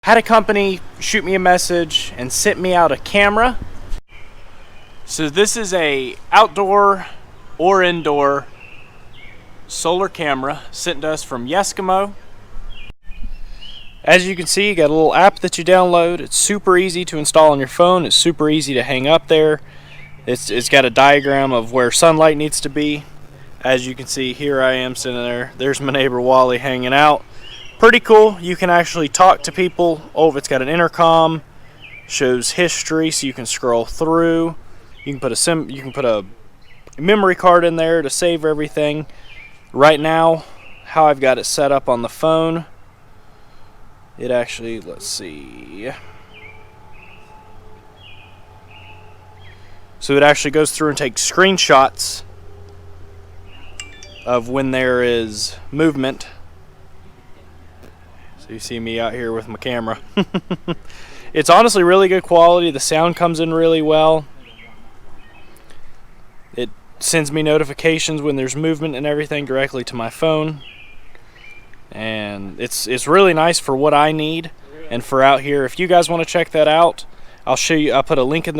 Had a company shoot me a message and sent me out a camera. So this is a outdoor or indoor solar camera sent to us from Yeskamo. As you can see, you got a little app that you download. It's super easy to install on your phone. It's super easy to hang up there. It's got a diagram of where sunlight needs to be. As you can see, here I am sitting there. There's my neighbor Wally hanging out. Pretty cool. You can actually talk to people. Oh, it's got an intercom. Shows history, so you can scroll through. You can put a memory card in there to save everything. Right now, how I've got it set up on the phone, it actually, let's see. So it actually goes through and takes screenshots of when there is movement. So you see me out here with my camera. It's honestly really good quality. The sound comes in really well. It sends me notifications when there's movement and everything directly to my phone. And it's really nice for what I need and for out here. If you guys want to check that out, I'll show you. I'll put a link in the description.